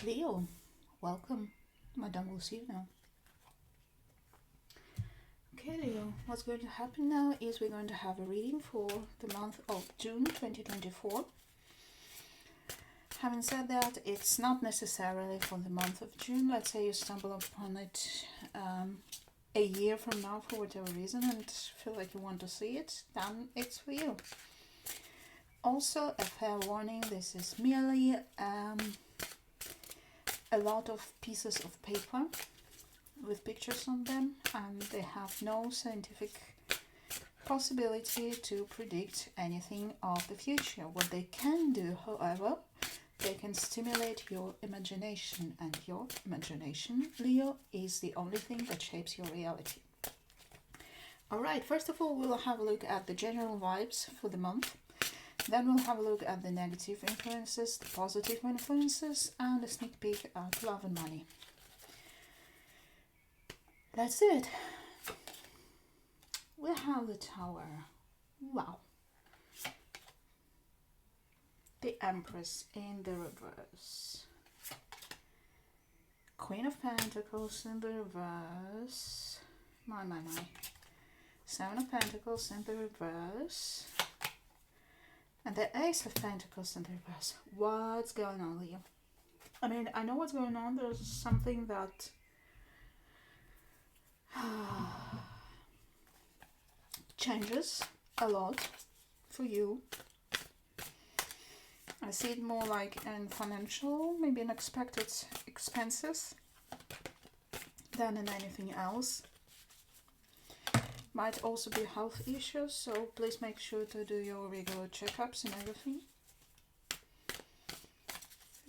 Leo, welcome. Madame will see you now. Okay, Leo, what's going to happen now is we're going to have a reading for the month of June 2024. Having said that, it's not necessarily for the month of June. Let's say you stumble upon it a year from now for whatever reason and feel like you want to see it, then it's for you. Also, a fair warning, this is merely a lot of pieces of paper with pictures on them, and they have no scientific possibility to predict anything of the future. What they can do, however, they can stimulate your imagination, and your imagination, Leo, is the only thing that shapes your reality. Alright, first of all, we'll have a look at the general vibes for the month. Then we'll have a look at the negative influences, the positive influences, and a sneak peek at love and money. That's it. We have the Tower. Wow. The Empress in the reverse. Queen of Pentacles in the reverse. My. Seven of Pentacles in the reverse. And the Ace of Pentacles in the reverse. What's going on, Leo? I mean, I know what's going on. There's something that changes a lot for you. I see it more like in financial, maybe unexpected expenses than in anything else. Might also be health issues, so please make sure to do your regular checkups and everything.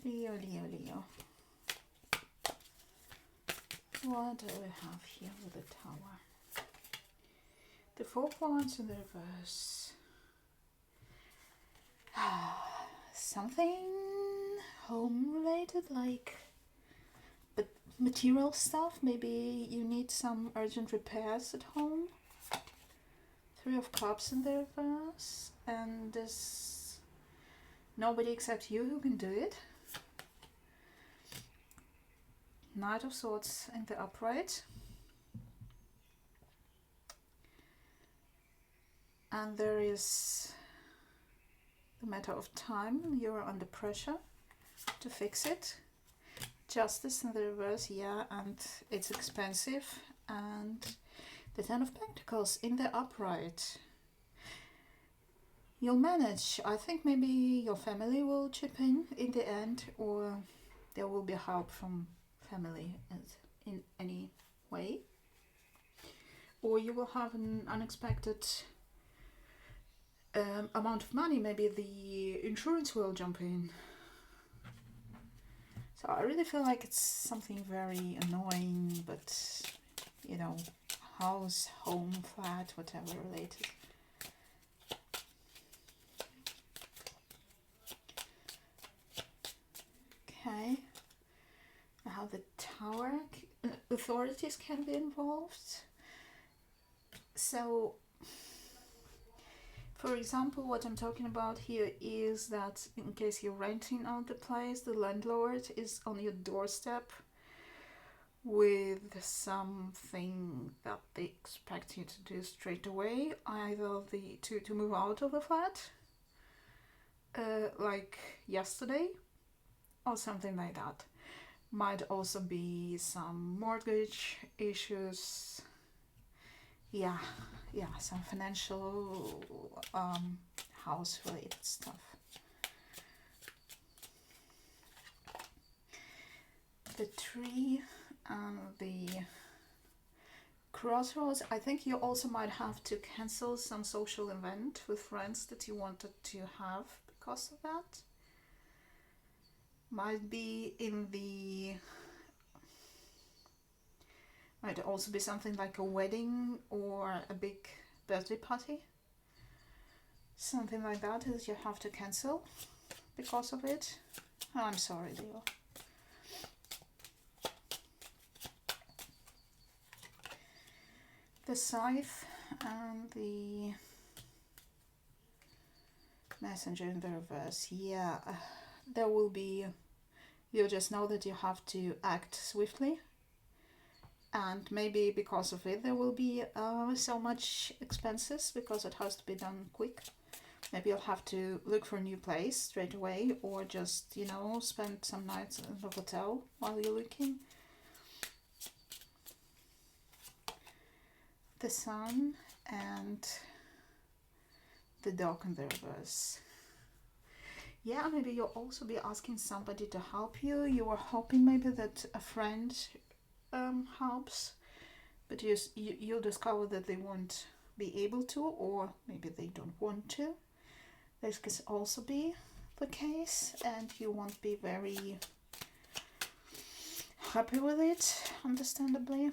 Leo. What do we have here with the Tower? The Four of Wands in the reverse. Something home related, like but material stuff. Maybe you need some urgent repairs at home. Three of Cups in the reverse, and there's nobody except you who can do it. Knight of Swords in the upright, and there is the matter of time. You're under pressure to fix it. Justice in the reverse, yeah, and it's expensive. And the Ten of Pentacles in the upright. You'll manage. I think maybe your family will chip in the end, or there will be help from family in any way. Or you will have an unexpected amount of money. Maybe the insurance will jump in. So I really feel like it's something very annoying, but you know, house, home, flat, whatever related. Okay. Now the Tower, authorities can be involved. So, for example, what I'm talking about here is that in case you're renting out the place, the landlord is on your doorstep with something that they expect you to do straight away, either to move out of the flat, like yesterday, or something like that. Might also be some mortgage issues. Yeah, some financial house related stuff. The Tree and the Crossroads. I think you also might have to cancel some social event with friends that you wanted to have because of that. Might be in the... Might also be something like a wedding or a big birthday party. Something like that is you have to cancel because of it. Oh, I'm sorry, Leo. The Scythe and the Messenger in the reverse. Yeah, there will be You just know that you have to act swiftly, and maybe because of it there will be so much expenses because it has to be done quick. Maybe you'll have to look for a new place straight away, or just, you know, spend some nights in a hotel while you're looking. The sun and the dog in the reverse. Yeah, maybe you'll also be asking somebody to help you. You are hoping maybe that a friend helps, but you'll discover that they won't be able to, or maybe they don't want to. This could also be the case, and you won't be very happy with it, understandably.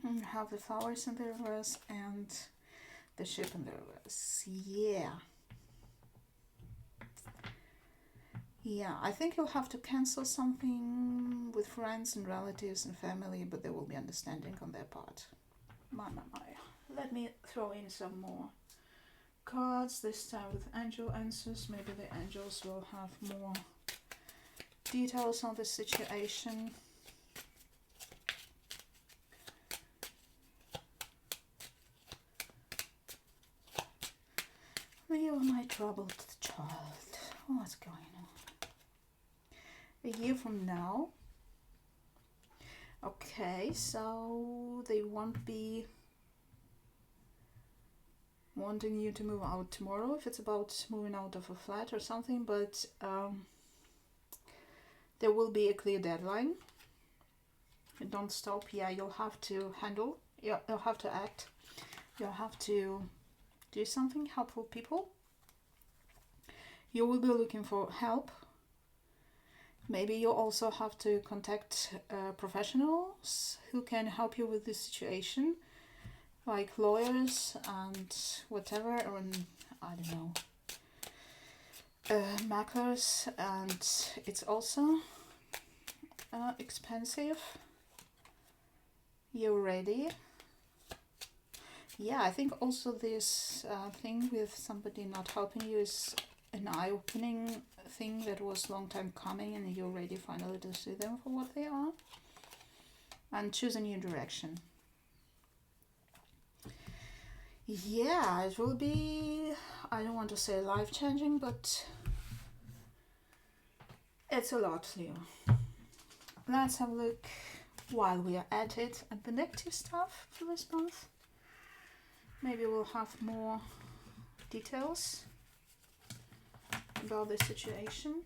And you have the flowers in the reverse and the ship in the reverse. Yeah, I think you'll have to cancel something with friends and relatives and family, but there will be understanding on their part. My. Let me throw in some more cards, this time with angel answers. Maybe the angels will have more details on the situation. You are my troubled child. What's going on? A year from now. Okay, so they won't be wanting you to move out tomorrow if it's about moving out of a flat or something, but there will be a clear deadline. Don't stop. Yeah, you'll have to handle. Yeah, you'll have to act. You'll have to do something, helpful people. You will be looking for help. Maybe you also have to contact professionals who can help you with this situation, like lawyers and whatever, or I don't know, macklers, and it's also expensive. You're ready. Yeah, I think also this thing with somebody not helping you is an eye-opening thing that was long time coming, and you're ready finally to see them for what they are and choose a new direction. Yeah, it will be, I don't want to say life-changing, but it's a lot, Leo. Let's have a look, while we are at it, at the negative stuff for this month. Maybe we'll have more details about the situation.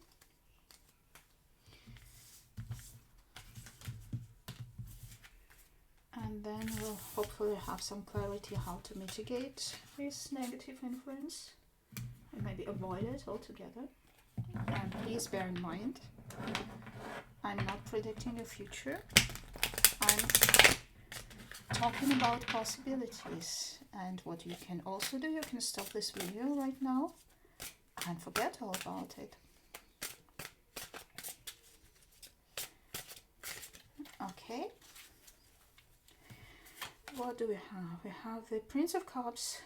And then we'll hopefully have some clarity how to mitigate this negative influence and maybe avoid it altogether. And please bear in mind, I'm not predicting the future. I'm talking about possibilities. And what you can also do, you can stop this video right now and forget all about it. Okay. What do we have? We have the Prince of Cups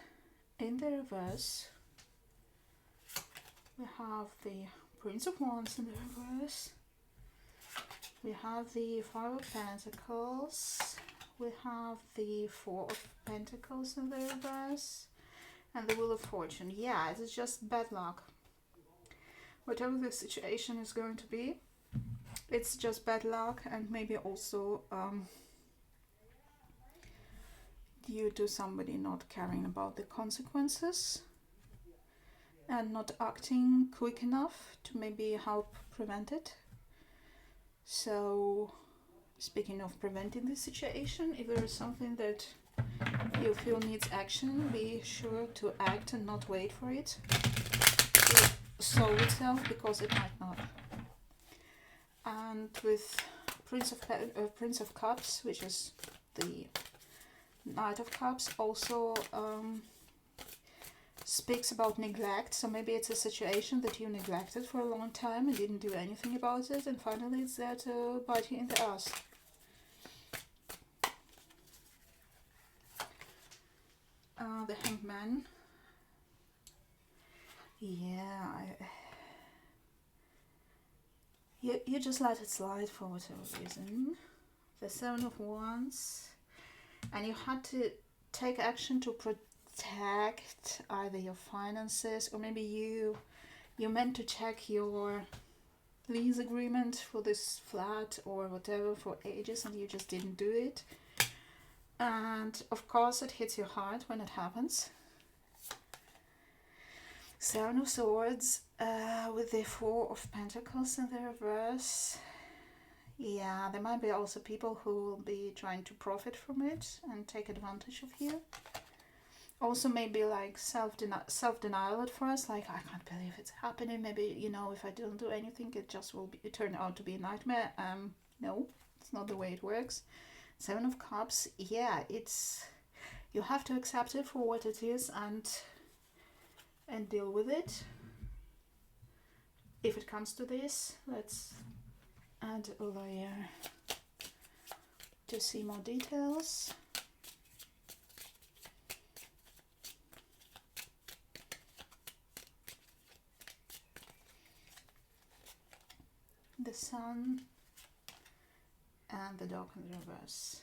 in the reverse. We have the Prince of Wands in the reverse. We have the Five of Pentacles. We have the Four of Pentacles in the reverse. And the Wheel of Fortune. Yeah, it's just bad luck. Whatever the situation is going to be, it's just bad luck, and maybe also due to somebody not caring about the consequences and not acting quick enough to maybe help prevent it. So, speaking of preventing the situation, if there is something that you feel needs action, be sure to act and not wait for it to solve itself, because it might not. And with Prince of Cups, which is the Knight of Cups, also speaks about neglect. So maybe it's a situation that you neglected for a long time and didn't do anything about it, and finally it's there to bite you in the ass. The Hanged Man. Yeah, you just let it slide for whatever reason. The Seven of Wands, and you had to take action to protect either your finances, or maybe you meant to check your lease agreement for this flat or whatever for ages, and you just didn't do it. And of course it hits your heart when it happens. Seven of Swords with the Four of Pentacles in the reverse. Yeah, there might be also people who will be trying to profit from it and take advantage of you. Also maybe like self-denial at first, like I can't believe it's happening, maybe, you know, if I don't do anything it just will turn out to be a nightmare. No, it's not the way it works. Seven of Cups, yeah, it's, you have to accept it for what it is and deal with it. If it comes to this, let's add a layer to see more details. The Sun and the Dog in the reverse.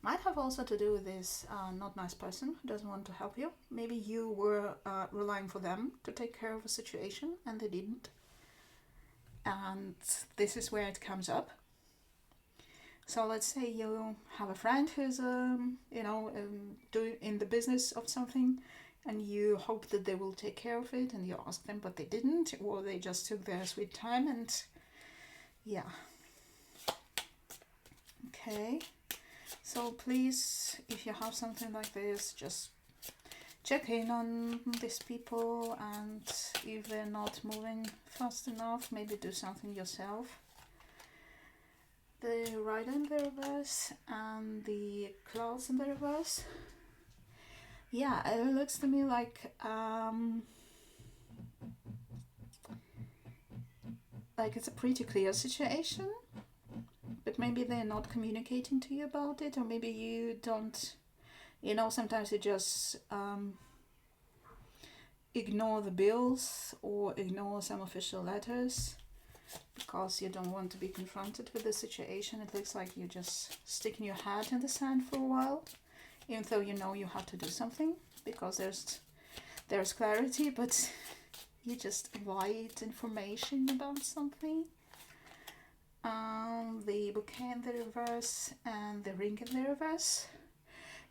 Might have also to do with this not nice person who doesn't want to help you. Maybe you were relying for them to take care of a situation and they didn't. And this is where it comes up. So let's say you have a friend who's doing in the business of something, and you hope that they will take care of it, and you ask them but they didn't, or they just took their sweet time. And yeah, okay, so please, if you have something like this, just check in on these people, and if they're not moving fast enough, maybe do something yourself. The Rider in the reverse and the Clouds in the reverse. Yeah, it looks to me like it's a pretty clear situation, but maybe they're not communicating to you about it, or maybe you don't, you know, sometimes you just ignore the bills or ignore some official letters because you don't want to be confronted with the situation. It looks like you're just sticking your head in the sand for a while, even though you know you have to do something because there's clarity, but you just avoid information about something. The Bouquet in the reverse and the Ring in the reverse.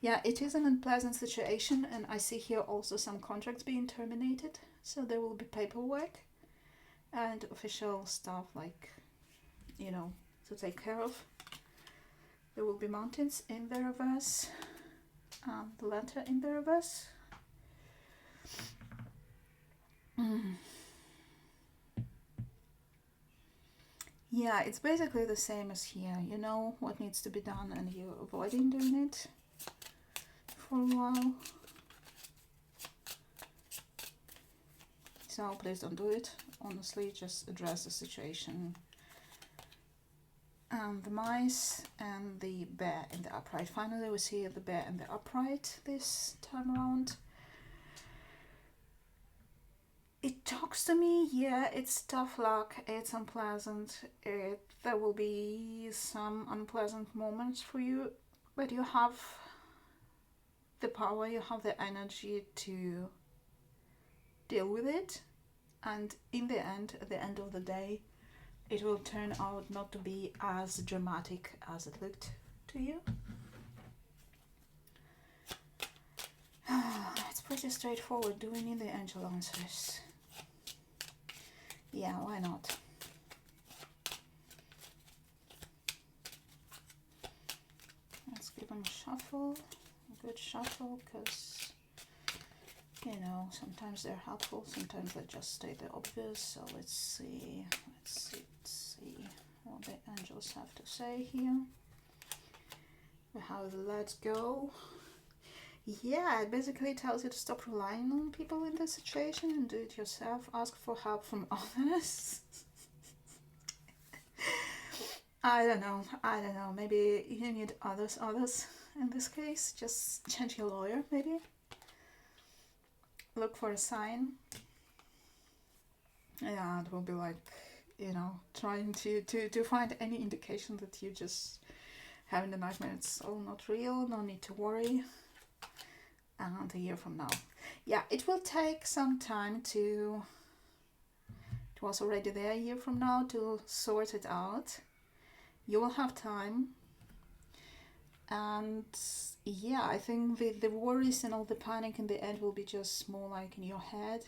Yeah, it is an unpleasant situation, and I see here also some contracts being terminated, so there will be paperwork and official stuff, like, you know, to take care of. There will be mountains in the reverse, the letter in the reverse. Yeah, it's basically the same as here. You know what needs to be done and you're avoiding doing it for a while. So please don't do it. Honestly, just address the situation. And the Mice and the Bear in the upright. Finally, we see the Bear in the upright this time around. It talks to me, yeah, it's tough luck, it's unpleasant, there will be some unpleasant moments for you, but you have the power, you have the energy to deal with it, and in the end, at the end of the day, it will turn out not to be as dramatic as it looked to you. It's pretty straightforward. Do we need the angel answers? Yeah, why not? Let's give them a shuffle, a good shuffle, because, you know, sometimes they're helpful, sometimes they just state the obvious. So let's see what the angels have to say here. We have the Let's Go. Yeah, it basically tells you to stop relying on people in this situation and do it yourself. Ask for help from others. I don't know. Maybe you need others in this case. Just change your lawyer, maybe. Look for a sign. Yeah, it will be like you know, trying to find any indication that you just having the nightmare. It's all not real, no need to worry. And a year from now, yeah, it will take some time to, it was already there a year from now, to sort it out. You will have time. And yeah, I think the worries and all the panic in the end will be just more like in your head,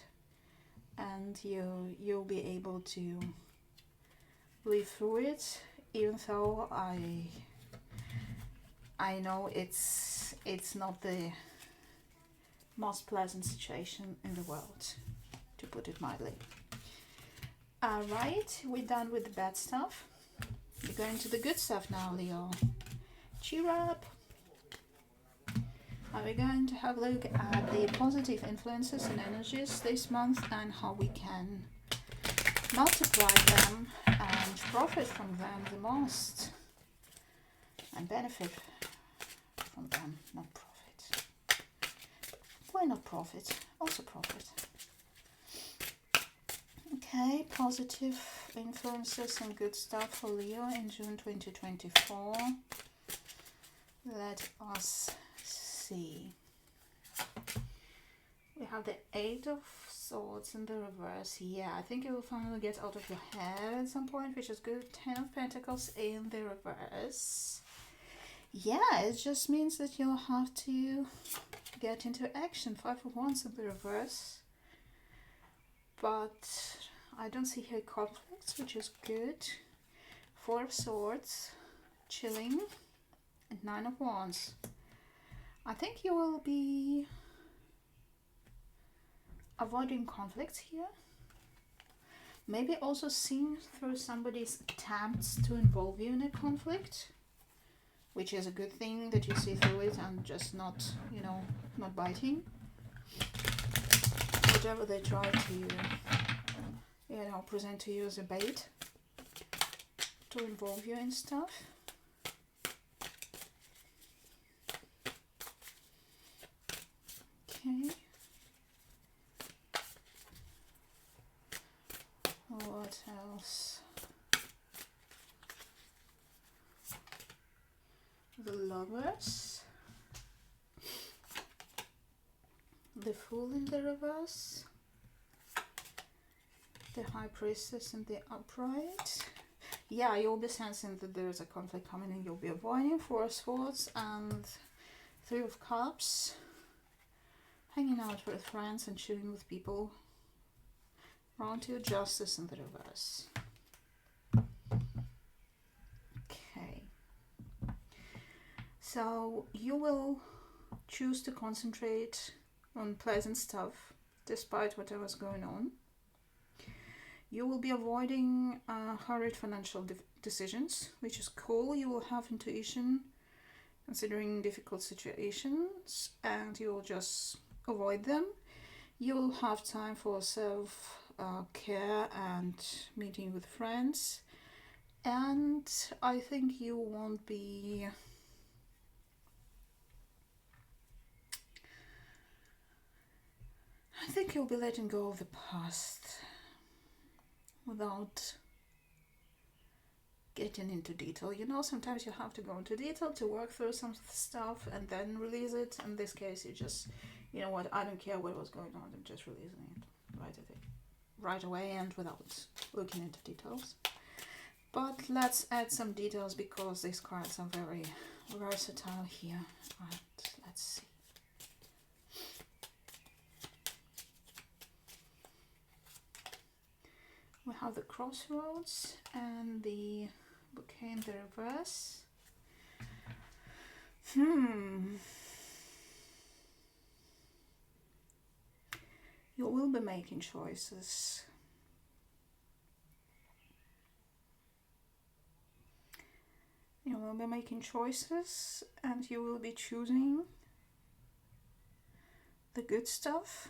and you'll be able to live through it, even though I know it's not the most pleasant situation in the world, to put it mildly. Alright, we're done with the bad stuff. We're going to the good stuff now, Leo. Cheer up! And we're going to have a look at the positive influences and energies this month and how we can multiply them and profit from them the most. And benefit from them, not profit. Why not profit? Also profit. Okay, positive influences and good stuff for Leo in June 2024. Let us see. We have the Eight of Swords in the reverse. Yeah, I think you will finally get out of your head at some point, which is good. Ten of Pentacles in the reverse. Yeah, it just means that you'll have to get into action. Five of Wands in the reverse. But I don't see here conflicts, which is good. Four of Swords, chilling, and Nine of Wands. I think you will be avoiding conflicts here. Maybe also seeing through somebody's attempts to involve you in a conflict, which is a good thing that you see through it and just not, you know, not biting. Whatever they try to, you know, present to you as a bait to involve you in stuff. Okay. What else? The Lovers. The Fool in the reverse. The High Priestess in the upright. Yeah, you'll be sensing that there's a conflict coming and you'll be avoiding. Four of Swords and Three of Cups. Hanging out with friends and chilling with people around you. Justice in the reverse. Okay. So you will choose to concentrate on pleasant stuff despite whatever's going on. You will be avoiding hurried financial decisions, which is cool. You will have intuition considering difficult situations, and you will just avoid them. You will have time for self-care and meeting with friends, and I think you won't be you'll be letting go of the past without getting into detail. You know, sometimes you have to go into detail to work through some stuff and then release it. In this case, you just, you know what, I don't care what was going on, I'm just releasing it right away and without looking into details. But let's add some details because these cards are very versatile here. Right, let's see. We have the Crossroads and the Bouquet in the reverse. You will be making choices. You will be making choices and you will be choosing the good stuff,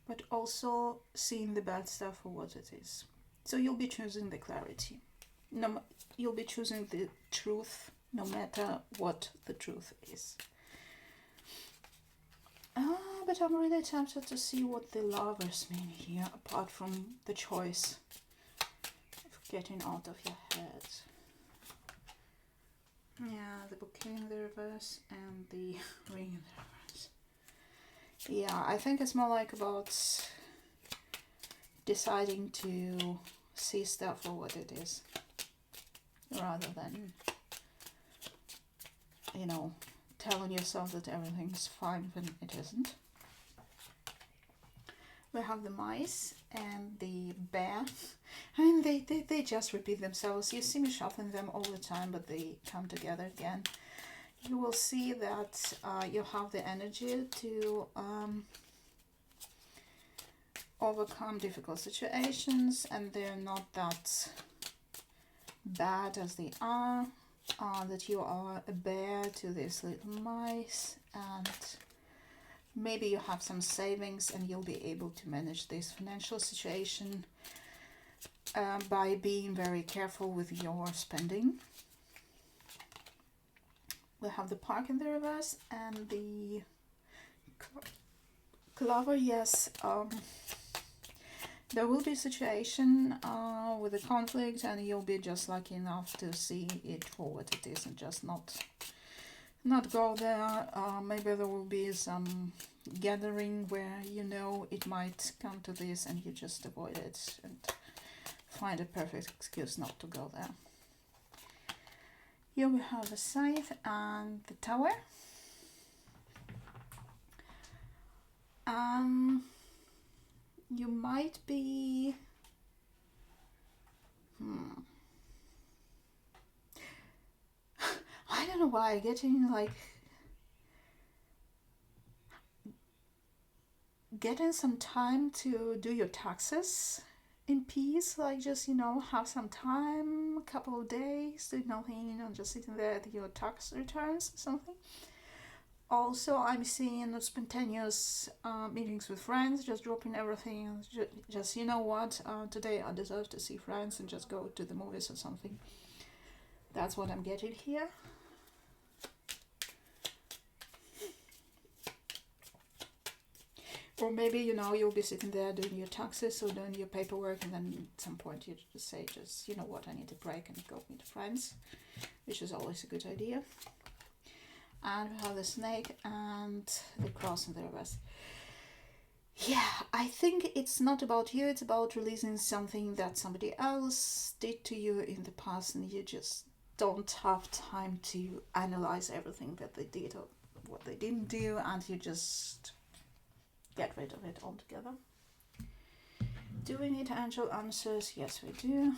but also seeing the bad stuff for what it is. So you'll be choosing the clarity. No, you'll be choosing the truth, no matter what the truth is. But I'm really tempted to see what the Lovers mean here, apart from the choice getting out of your head. Yeah, the bouquet in the reverse and the ring in the reverse. Yeah, I think it's more like about deciding to see stuff for what it is, rather than, you know, telling yourself that everything's fine when it isn't. We have the mice and the bear. I mean, they just repeat themselves. You see me shuffling them all the time, but they come together again. You will see that you have the energy to overcome difficult situations, and they're not that bad as they are. That you are a bear to these little mice, and maybe you have some savings and you'll be able to manage this financial situation by being very careful with your spending. We have the park in the reverse and the clover. Yes, there will be a situation with a conflict, and you'll be just lucky enough to see it for what it is and just not go there. Maybe there will be some gathering where you know it might come to this, and you just avoid it and find a perfect excuse not to go there. Here we have the scythe and the tower. You might be I don't know why getting some time to do your taxes in peace, like just, you know, have some time, a couple of days, do nothing, you know, just sitting there at your tax returns or something. Also, I'm seeing spontaneous meetings with friends, just dropping everything, just you know what, today I deserve to see friends and just go to the movies or something. That's what I'm getting here. Or maybe, you know, you'll be sitting there doing your taxes or doing your paperwork, and then at some point you just say, you know what, I need a break and go meet friends, which is always a good idea. And we have the snake and the cross in the reverse. Yeah, I think it's not about you, it's about releasing something that somebody else did to you in the past, and you just don't have time to analyze everything that they did or what they didn't do, and you just get rid of it altogether. Do we need angel answers? Yes, we do.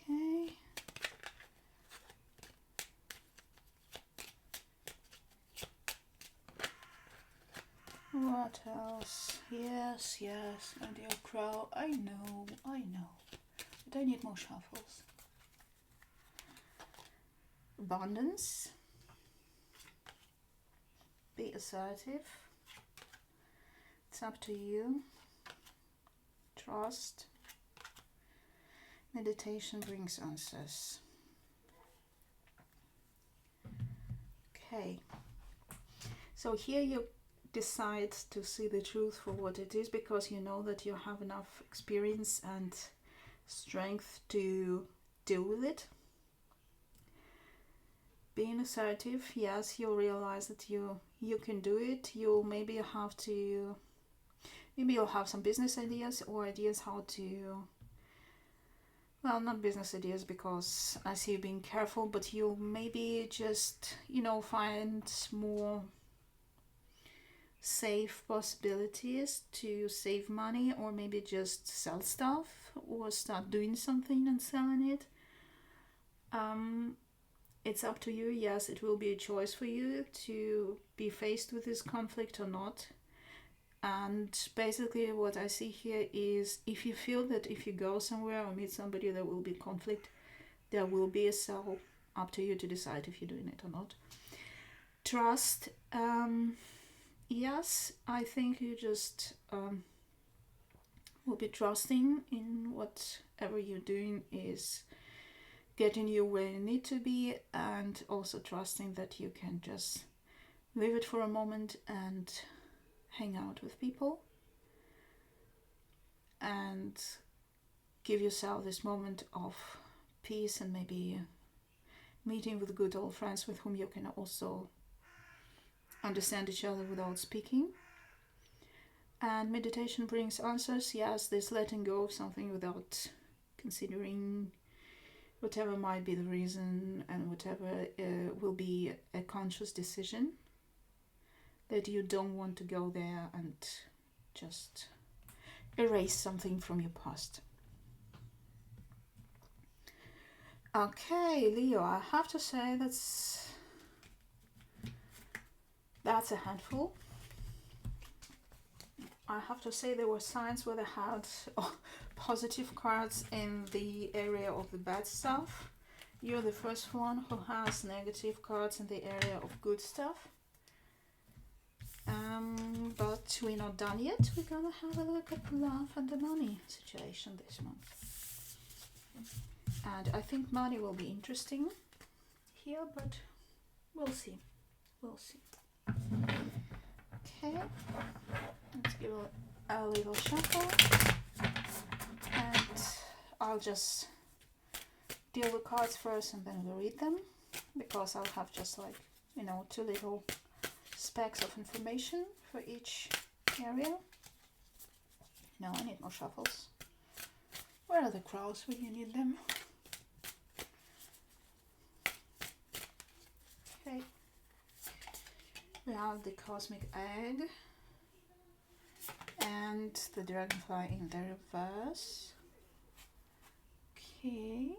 Okay. What else? Yes, my dear crow. I know. But I need more shuffles. Abundance. Be assertive. It's up to you. Trust. Meditation brings answers. Okay. So here you decide to see the truth for what it is, because you know that you have enough experience and strength to deal with it. Being assertive, yes, you realize that you can do it. Maybe you'll have some business ideas or ideas how to, well, not business ideas because I see you being careful, but you'll maybe just, you know, find more safe possibilities to save money, or maybe just sell stuff or start doing something and selling it. It's up to you. Yes, it will be a choice for you to be faced with this conflict or not. And basically what I see here is, if you feel that if you go somewhere or meet somebody there will be conflict, there will be a sell. Up to you to decide if you're doing it or not. Trust. Yes, I think you just will be trusting in whatever you're doing is getting you where you need to be, and also trusting that you can just leave it for a moment and hang out with people and give yourself this moment of peace, and maybe meeting with good old friends with whom you can also understand each other without speaking. And meditation brings answers. Yes, this letting go of something without considering whatever might be the reason, and whatever will be a conscious decision that you don't want to go there and just erase something from your past. Okay, Leo, I have to say that's a handful. I have to say there were signs where they had positive cards in the area of the bad stuff. You're the first one who has negative cards in the area of good stuff. But we're not done yet. We're gonna have a look at love and the money situation this month. And I think money will be interesting here, but we'll see. We'll see. Okay, let's give a little shuffle, and I'll just deal the cards first and then we'll read them, because I'll have just like, you know, 2 little specs of information for each area. No, I need more shuffles. Where are the crowds when you need them? Okay. We have the cosmic egg and the dragonfly in the reverse. Okay.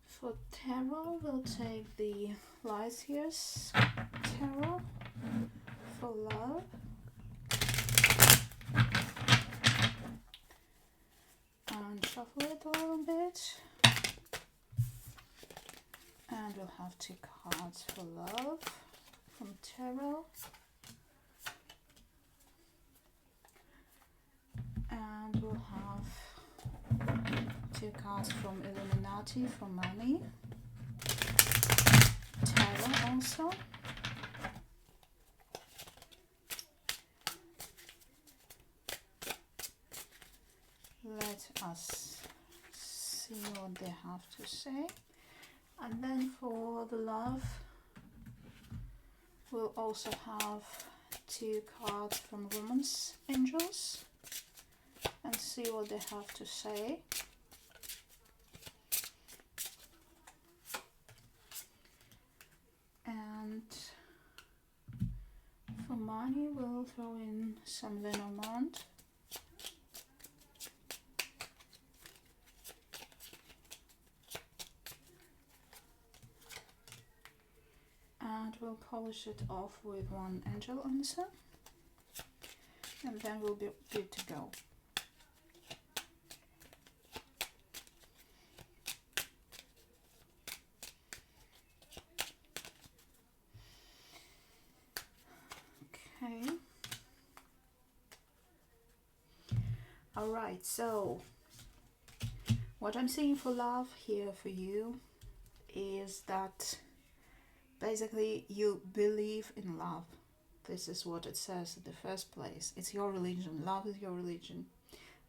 For tarot, we'll take the Lysias tarot for love. And shuffle it a little bit. And we'll have 2 cards for love from tarot. And we'll have 2 cards from Illuminati for money. Tarot also. Let us see what they have to say. And then for the love, we'll also have 2 cards from Women's Angels and see what they have to say. And for money, we'll throw in some Lenormand. And we'll polish it off with 1 angel answer, and then we'll be good to go. Okay. Alright, so what I'm seeing for love here for you is that basically you believe in love. This is what it says in the first place. It's your religion. Love is your religion.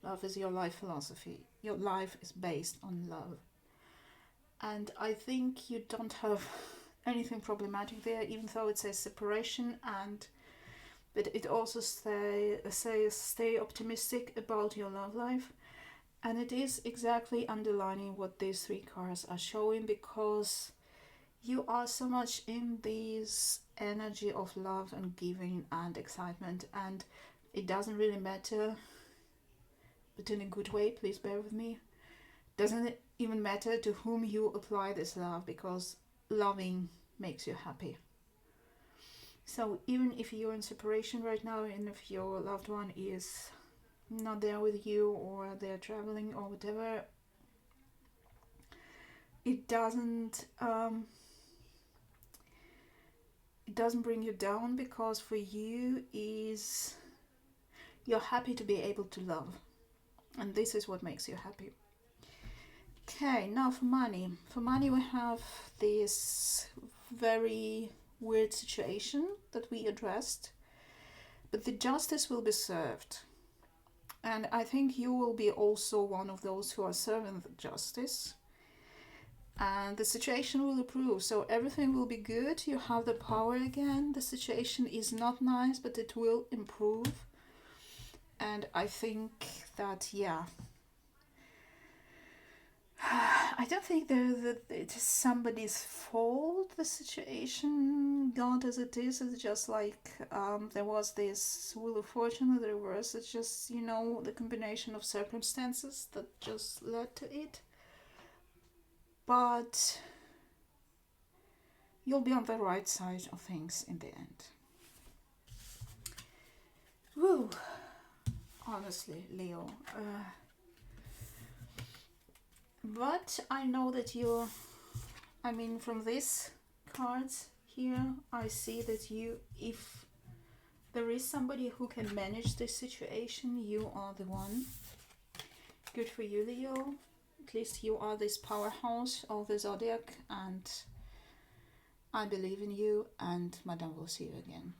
Love is your life philosophy. Your life is based on love. And I think you don't have anything problematic there, even though it says separation, but it also says stay optimistic about your love life. And it is exactly underlining what these 3 cards are showing, because you are so much in this energy of love and giving and excitement, and it doesn't really matter, but in a good way, please bear with me. Doesn't it even matter to whom you apply this love, because loving makes you happy. So even if you're in separation right now, and if your loved one is not there with you, or they're traveling or whatever, it doesn't bring you down, because for you you're happy to be able to love, and this is what makes you happy. Okay, now for money. For money, we have this very weird situation that we addressed, but the justice will be served. And I think you will be also one of those who are serving the justice. And the situation will improve, so everything will be good. You have the power again. The situation is not nice, but it will improve. And I think that, yeah, I don't think that it is somebody's fault, the situation got as it is. It's just like there was this Wheel of Fortune in the reverse. It's just, you know, the combination of circumstances that just led to it. But you'll be on the right side of things in the end. Woo! Honestly, Leo. But I know that you're, I mean, from these cards here, I see that you, if there is somebody who can manage this situation, you are the one. Good for you, Leo. At least you are this powerhouse of the zodiac, and I believe in you, and Madame will see you again.